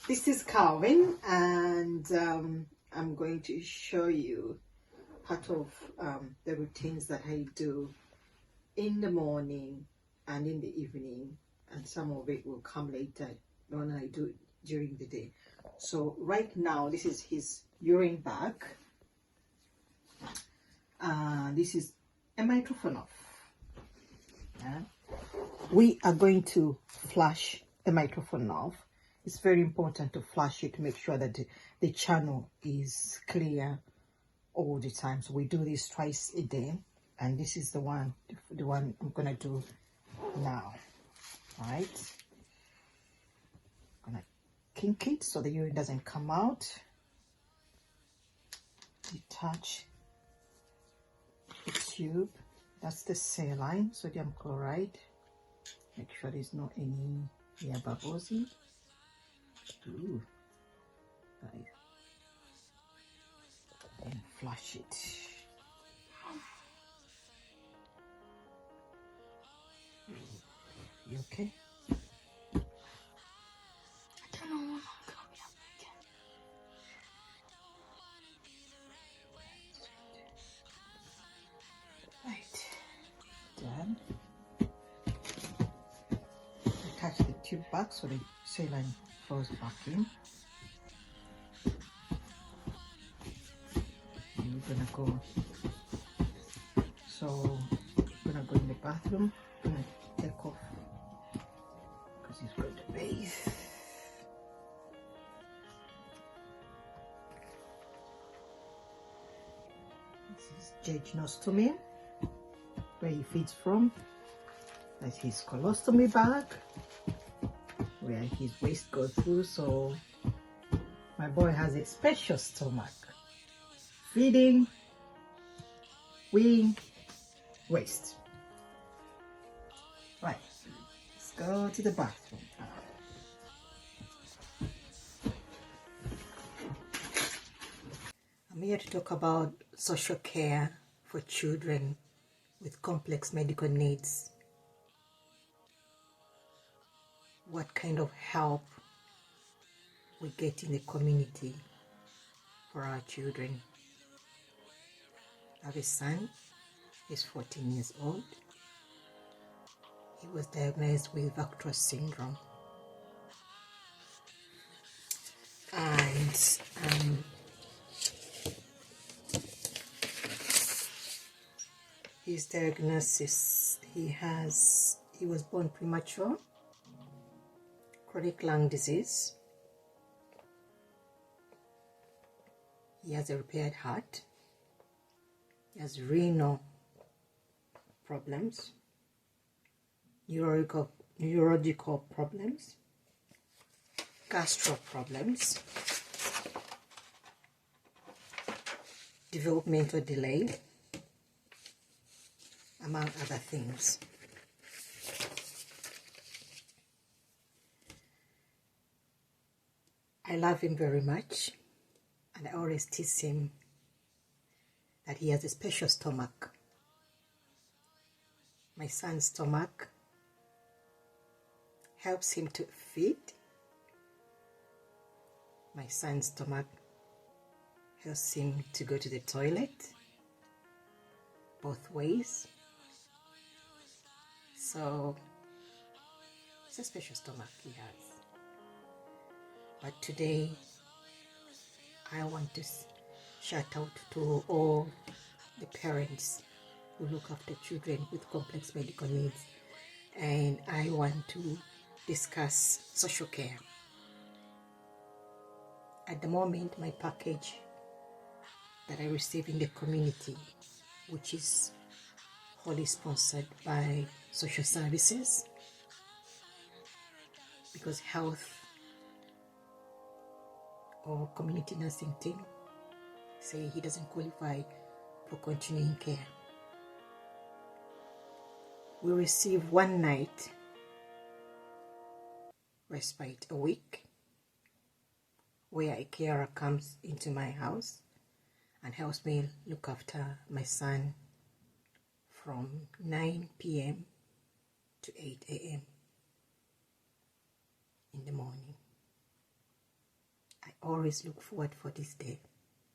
This is Calvin, and I'm going to show you part of the routines that I do in the morning and in the evening, and some of it will come later when I do it during the day. So right now, this is his urine bag. This is a microphone off. Yeah. We are going to flush the microphone off. It's very important to flush it to make sure that the channel is clear all the time. So we do this twice a day, and this is the one I'm gonna do now. All right, I'm gonna kink it so the urine doesn't come out. Detach the tube. That's the saline, sodium chloride. Make sure there's not any air bubbles in. Ooh, right. And flush it. You okay? I don't know. Right. Done. Attach the tube back so the saline flows back in. And we're gonna go. So we're gonna go in the bathroom. I'm gonna take off because he's going to bathe. This is jejunal, where he feeds from. That's his colostomy bag, where his waste goes through. So my boy has a special stomach. Feeding, weeing, waste. Right, let's go to the bathroom. I'm here to talk about social care for children with complex medical needs. What kind of help we get in the community for our children. I have a son, he's 14 years old. He was diagnosed with Vactros syndrome. And his diagnosis, he was born premature, chronic lung disease. He has a repaired heart. He has renal problems, neurological problems, gastro problems, developmental delay, among other things. I love him very much, and I always tease him that he has a special stomach. My son's stomach helps him to feed. My son's stomach helps him to go to the toilet, both ways. So it's a special stomach he has. But today I want to shout out to all the parents who look after children with complex medical needs, and I want to discuss social care. At the moment, my package that I receive in the community, which is wholly sponsored by social services, because health or community nursing team say he doesn't qualify for continuing care. We receive one night respite a week, where a carer comes into my house and helps me look after my son from 9 p.m. to 8 a.m. in the morning. always look forward for this day.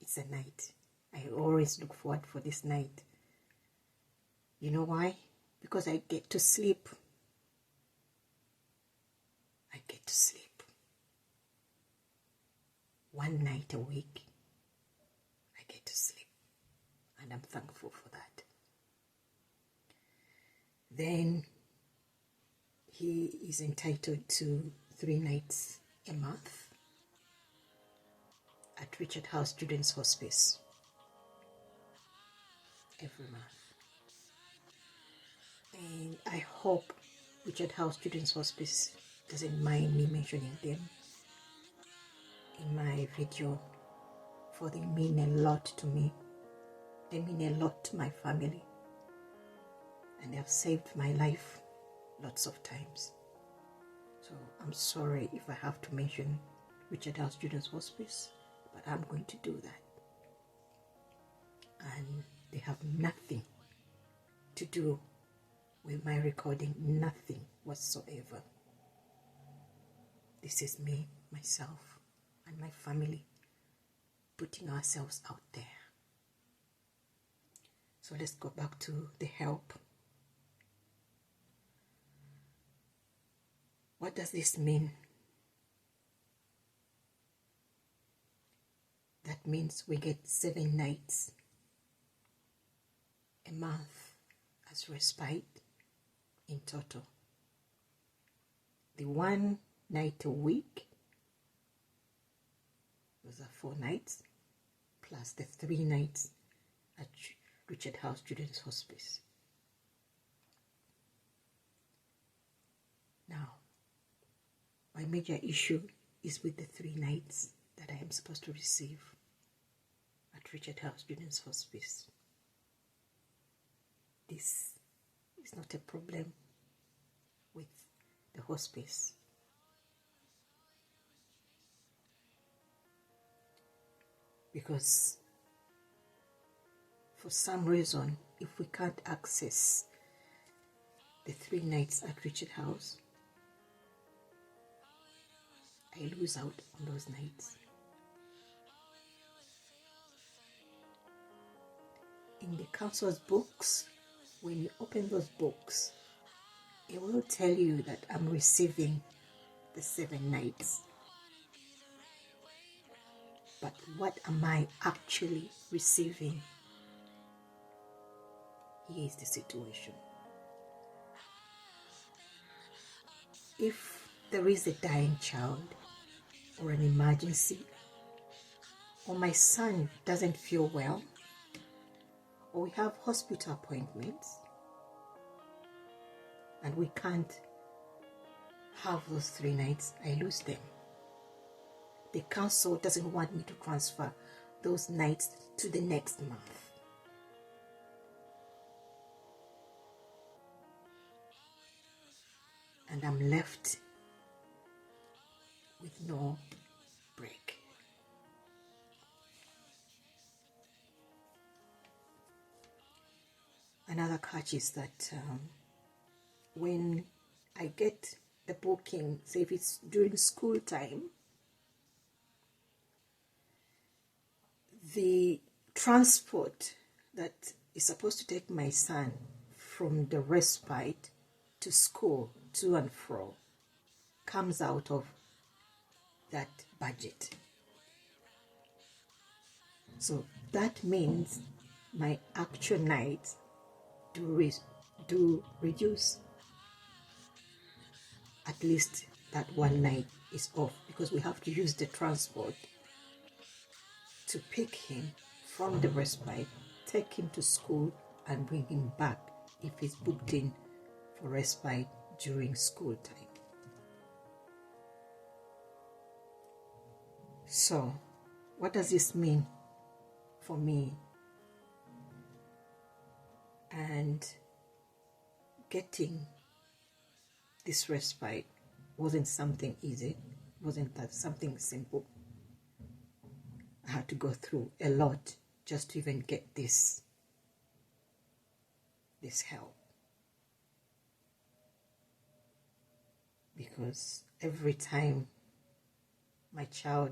It's a night. I always look forward for this night. You know why? Because I get to sleep. I get to sleep. One night a week, I get to sleep. And I'm thankful for that. Then he is entitled to 3 nights a month at Richard House Children's Hospice every month. And I hope Richard House Children's Hospice doesn't mind me mentioning them in my video, for they mean a lot to me. They mean a lot to my family. And they have saved my life lots of times. So I'm sorry if I have to mention Richard House Children's Hospice, but I'm going to do that. And they have nothing to do with my recording, nothing whatsoever. This is me, myself, and my family putting ourselves out there. So let's go back to the help. What does this mean? That means we get 7 nights a month as respite in total. The 1 night a week, those are 4 nights, plus the 3 nights at Richard House Children's Hospice. Now, my major issue is with the 3 nights that I am supposed to receive at Richard House Children's Hospice. This is not a problem with the hospice. Because for some reason, if we can't access the 3 nights at Richard House, I lose out on those nights. In the council's books, when you open those books, it will tell you that I'm receiving the 7 nights. But what am I actually receiving? Here is the situation. If there is a dying child or an emergency, or my son doesn't feel well, or we have hospital appointments, and we can't have those 3 nights, I lose them. The council doesn't want me to transfer those nights to the next month. And I'm left with no break. Another catch is that when I get the booking, say if it's during school time, the transport that is supposed to take my son from the respite to school, to and fro, comes out of that budget. So that means my actual nights do reduce. At least that 1 night is off, because we have to use the transport to pick him from the respite, take him to school, and bring him back if he's booked in for respite during school time. So, what does this mean for me? And getting this respite wasn't something easy, wasn't that something simple. I had to go through a lot just to even get this help. Because every time my child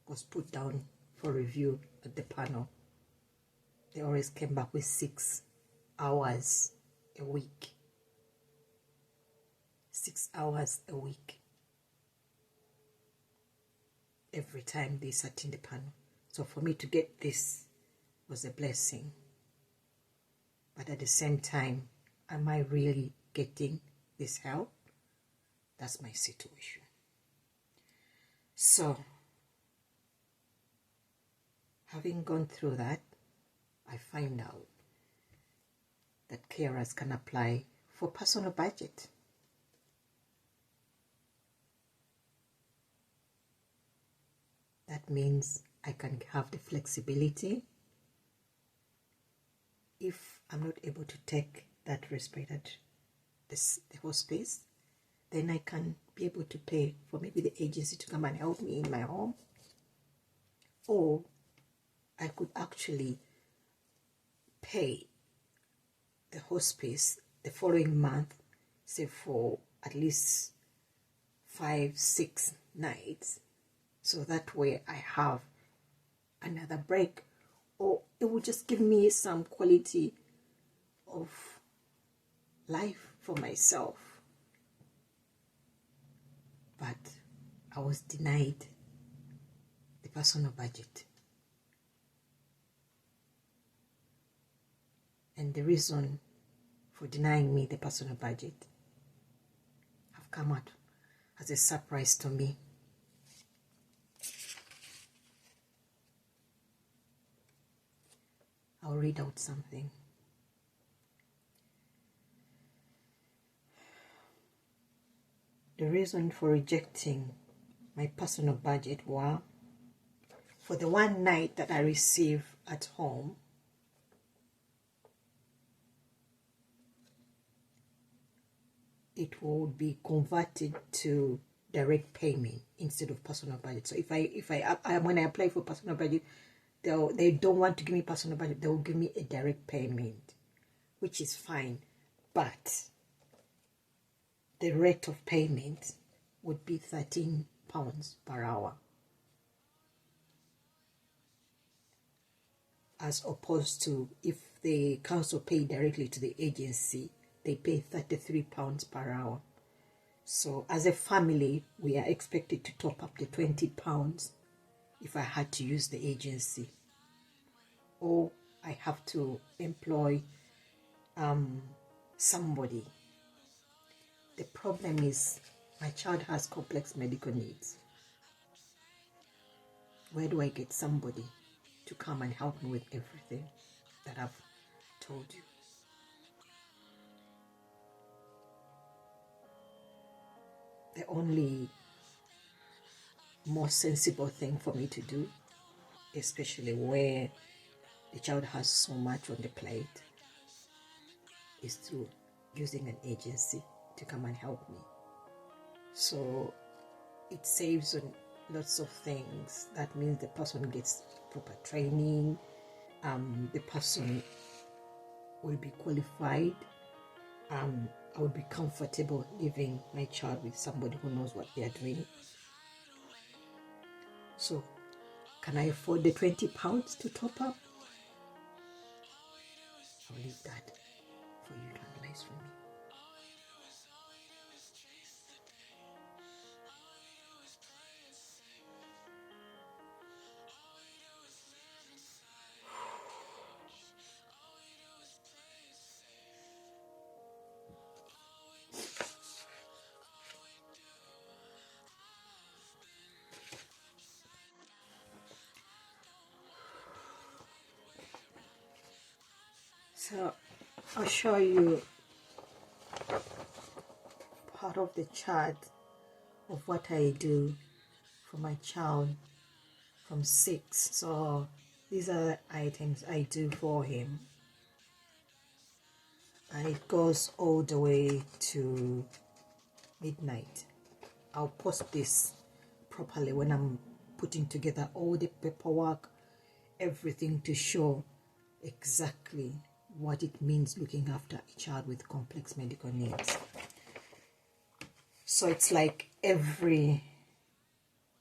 was put down for review at the panel. They always came back with 6 hours a week. 6 hours a week. Every time they sat in the panel. So for me to get this was a blessing. But at the same time, am I really getting this help? That's my situation. So, having gone through that, I find out that carers can apply for personal budget. That means I can have the flexibility. If I'm not able to take that respite at the hospice, then I can be able to pay for maybe the agency to come and help me in my home. Or I could actually pay the hospice the following month, say for at least 5-6 nights. So that way I have another break, or it will just give me some quality of life for myself. But I was denied the personal budget. And the reason for denying me the personal budget have come out as a surprise to me. I'll read out something. The reason for rejecting my personal budget was for the one night that I receive at home, it would be converted to direct payment instead of personal budget. So when I apply for personal budget, they don't want to give me personal budget, they will give me a direct payment, which is fine, but the rate of payment would be £13 per hour, as opposed to if the council pay directly to the agency, they pay £33 per hour. So as a family, we are expected to top up the £20 if I had to use the agency, or I have to employ somebody. The problem is my child has complex medical needs. Where do I get somebody to come and help me with everything that I've told you? The only more sensible thing for me to do, especially where the child has so much on the plate, is through using an agency to come and help me. So it saves on lots of things. That means the person gets proper training, the person will be qualified, I will be comfortable leaving my child with somebody who knows what they are doing. So can I afford the £20 to top up? I'll leave that for you to analyze for me. So I'll show you part of the chart of what I do for my child from 6. So these are the items I do for him, and it goes all the way to midnight. I'll post this properly when I'm putting together all the paperwork, everything, to show exactly what it means looking after a child with complex medical needs. So it's like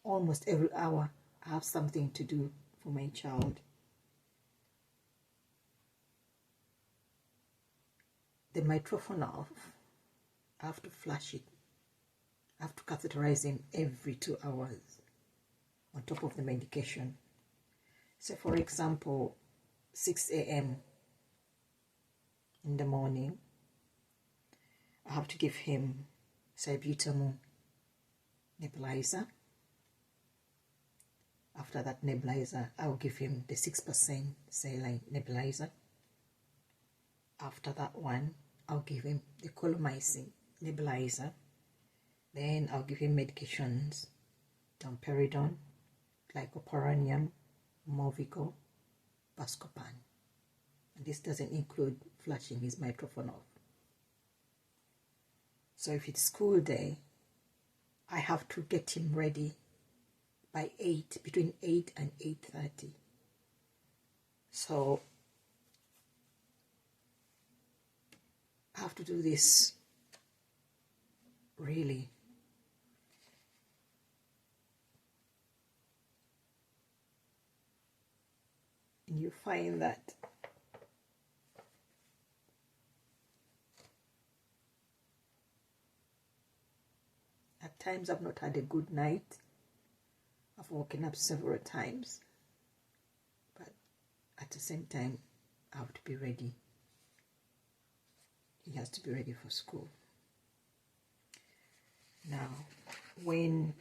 almost every hour I have something to do for my child. The microphone off, I have to flush it. I have to catheterize him every 2 hours on top of the medication. So for example, 6 a.m. in the morning, I have to give him salbutamol nebulizer. After that nebulizer, I'll give him the 6% saline nebulizer. After that one, I'll give him the colomycin nebulizer. Then I'll give him medications, domperidone, glycopyrronium, Movicol, Buscopan. And this doesn't include flushing his microphone off. So if it's school day, I have to get him ready by 8, between 8 and 8:30. So I have to do this really and you find that at times I've not had a good night. I've woken up several times, but at the same time I have to be ready. He has to be ready for school. Now, when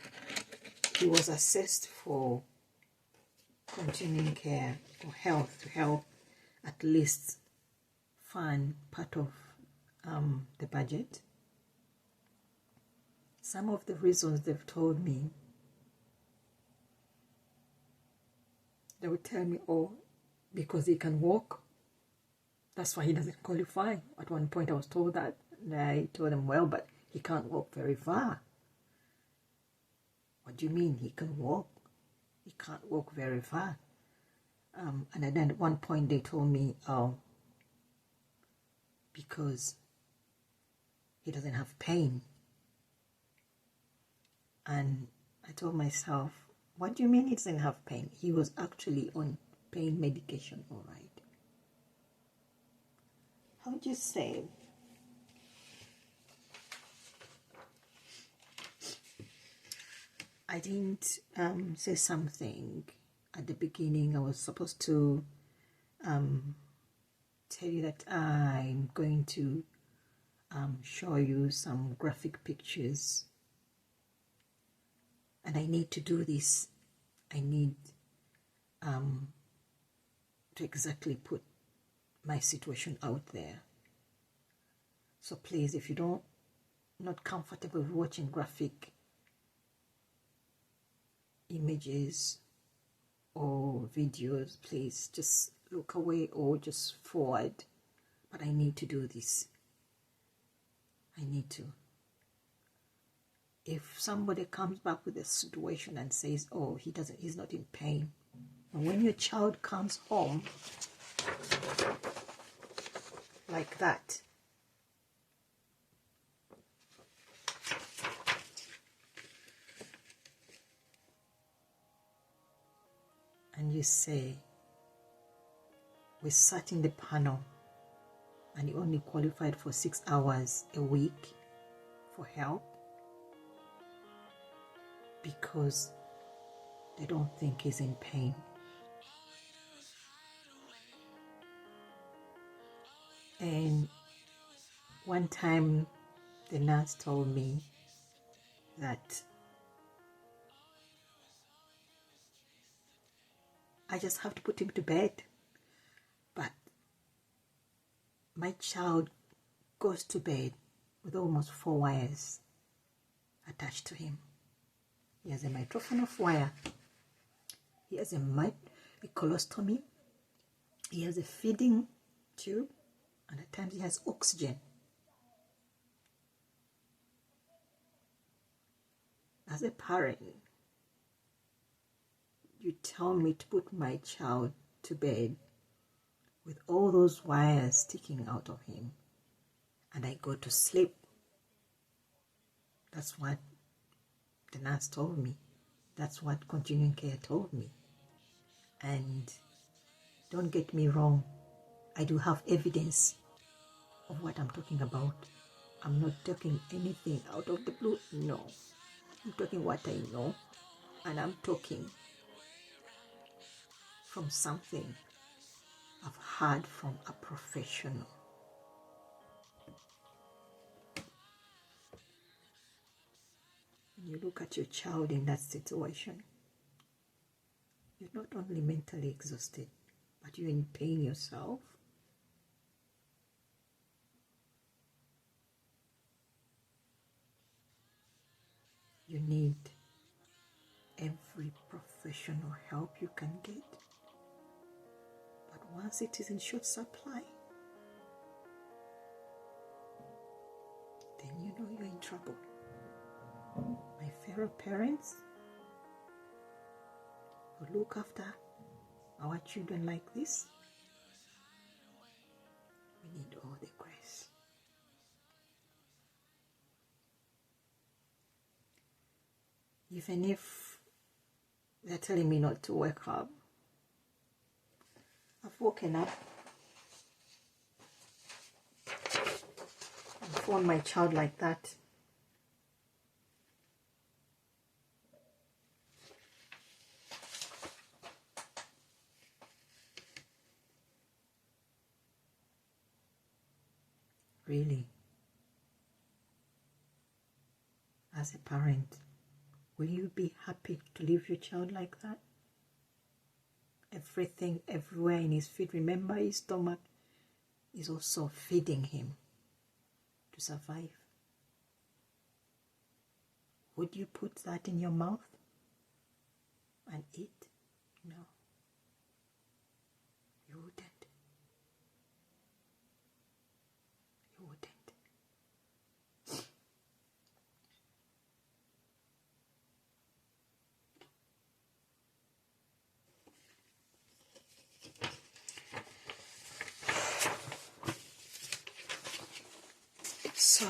he was assessed for continuing care or health to help at least fund part of the budget, some of the reasons they've told me, they would tell me, oh, because he can walk, that's why he doesn't qualify. At one point I was told that, and I told them, well, but he can't walk very far. What do you mean he can walk? He can't walk very far. And then at one point they told me, oh, because he doesn't have pain. And I told myself, what do you mean he doesn't have pain? He was actually on pain medication, all right. How would you say? I didn't say something at the beginning. I was supposed to tell you that I'm going to show you some graphic pictures. And I need to do this. I need to exactly put my situation out there. So please, if you not comfortable with watching graphic images or videos, please just look away or just forward. But I need to do this. I need to. If somebody comes back with a situation and says, oh, he's not in pain. And when your child comes home like that, and you say, we sat in the panel and he only qualified for 6 hours a week for help because they don't think he's in pain. And one time the nurse told me that I just have to put him to bed. But my child goes to bed with almost 4 wires attached to him. He has a microphone of wire. He has a colostomy. He has a feeding tube. And at times he has oxygen. As a parent, you tell me to put my child to bed with all those wires sticking out of him, and I go to sleep. That's what the nurse told me. That's what continuing care told me. And don't get me wrong, I do have evidence of what I'm talking about. I'm not talking anything out of the blue, no. I'm talking what I know, and I'm talking from something I've heard from a professional. When you look at your child in that situation, you're not only mentally exhausted, but you're in pain yourself. You need every professional help you can get. But once it is in short supply, then you know you're in trouble. My fellow parents who look after our children like this, we need all the grace. Even if they're telling me not to wake up, I've woken up and phoned my child like that. Really, as a parent, will you be happy to leave your child like that? Everything, everywhere in his feet. Remember, his stomach is also feeding him to survive. Would you put that in your mouth and eat? No, you wouldn't. You wouldn't. So,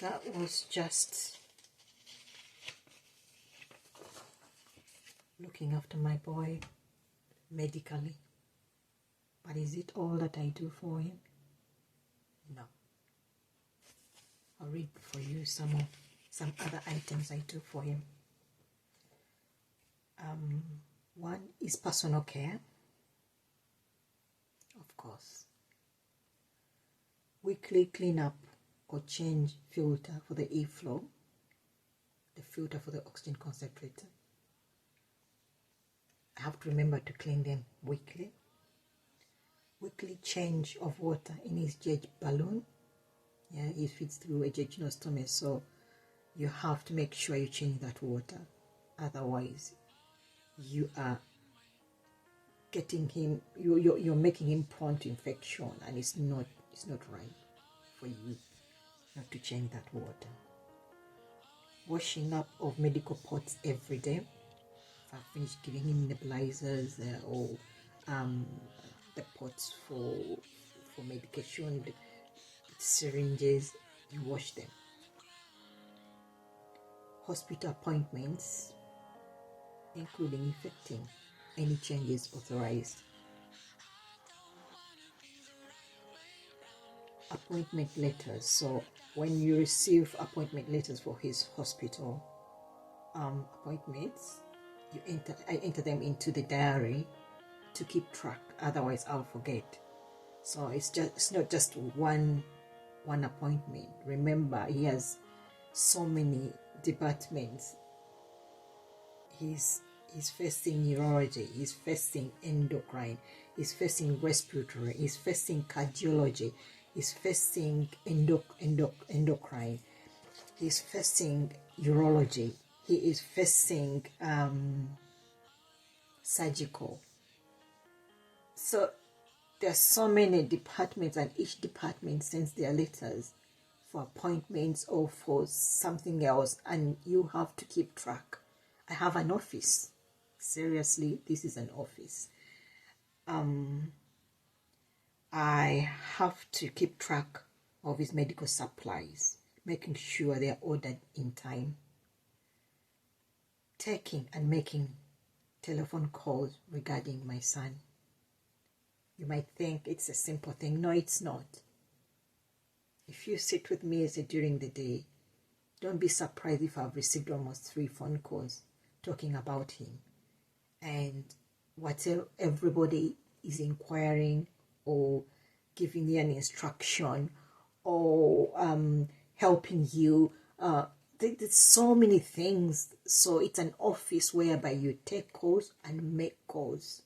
that was just looking after my boy medically. But is it all that I do for him? No. I'll read for you some other items I do for him. One is personal care, of course. Weekly cleanup or change filter for the e-flow, the filter for the oxygen concentrator. I have to remember to clean them weekly. Weekly change of water in his jet balloon. Yeah, it feeds through a jejunal, so you have to make sure you change that water. Otherwise, you are getting him, you're making him prone to infection, and it's not right for you not to change that water. Washing up of medical pots every day. I've finished giving him nebulizers or the pots for medication, the syringes, you wash them. Hospital appointments, including effecting any changes authorized. Appointment letters. So when you receive appointment letters for his hospital appointments, I enter them into the diary to keep track. Otherwise, I'll forget. So it's not just one appointment. Remember, he has so many departments. He's facing neurology, he's facing endocrine, he's facing respiratory, he's facing cardiology, he's facing endocrine, he's facing urology, he is facing surgical. So there's so many departments, and each department sends their letters for appointments or for something else, and you have to keep track. I have an office. Seriously, this is an office. I have to keep track of his medical supplies, making sure they are ordered in time, taking and making telephone calls regarding my son. You might think it's a simple thing. No, it's not. If you sit with me during the day, don't be surprised if I've received almost 3 phone calls talking about him. And whatever everybody is inquiring or giving you an instruction or helping you, there's so many things. So it's an office whereby you take calls and make calls.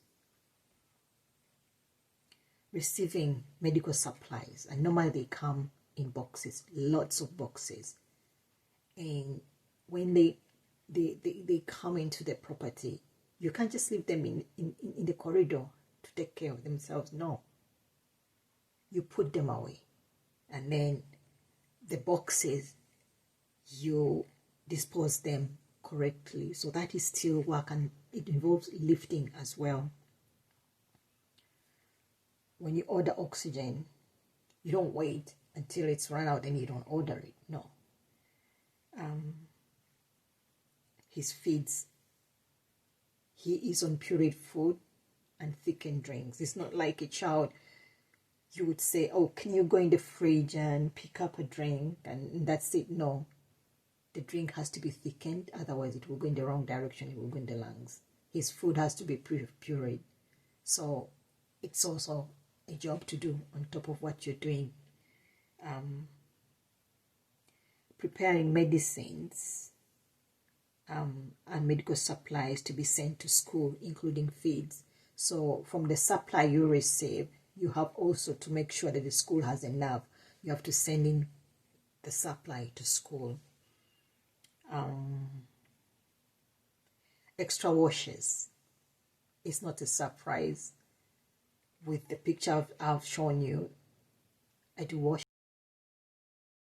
Receiving medical supplies, and normally they come in boxes, lots of boxes. And when they come into the property, you can't just leave them in the corridor to take care of themselves. No. You put them away. And then the boxes, you dispose them correctly. So that is still work, and it involves lifting as well. When you order oxygen, you don't wait until it's run out and you don't order it. No. His feeds, he is on pureed food and thickened drinks. It's not like a child. You would say, oh, can you go in the fridge and pick up a drink and that's it? No. The drink has to be thickened, otherwise it will go in the wrong direction, it will go in the lungs. His food has to be pureed. So it's also a job to do on top of what you're doing. Preparing medicines and medical supplies to be sent to school, including feeds. So from the supply you receive, you have also to make sure that the school has enough. You have to send in the supply to school. Extra washes. It's not a surprise. With the picture I've shown you, I do wash